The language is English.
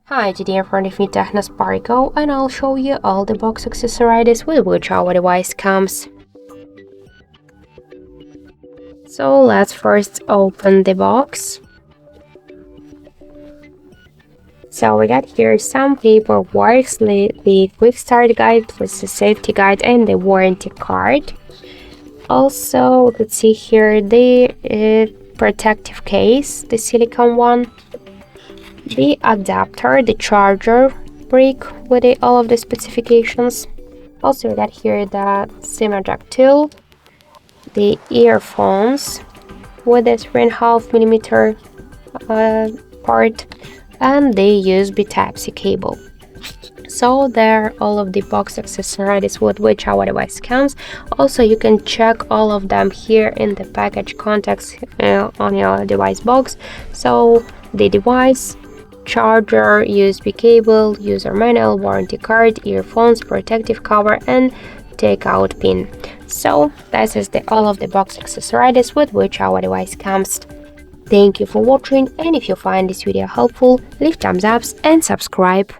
Hi, today in front of me Tecno Spark Go, and I'll show you all the box accessories with which our device comes. So let's first open the box. So we got here some paperwork, the quick start guide plus the safety guide and the warranty card. Also, let's see here the protective case, the silicone one, the adapter, the charger brick with all of the specifications. Also, we got here the SIM eject tool, the earphones with a 3.5mm port, and the USB Type-C cable. So there are all of the box accessories with which our device comes. Also, you can check all of them here in the package contents on your device box. So the device, charger, USB cable, user manual, warranty card, earphones, protective cover, and takeout pin. So this is all of the box accessories with which our device comes. Thank you for watching, and if you find this video helpful, leave thumbs up and subscribe.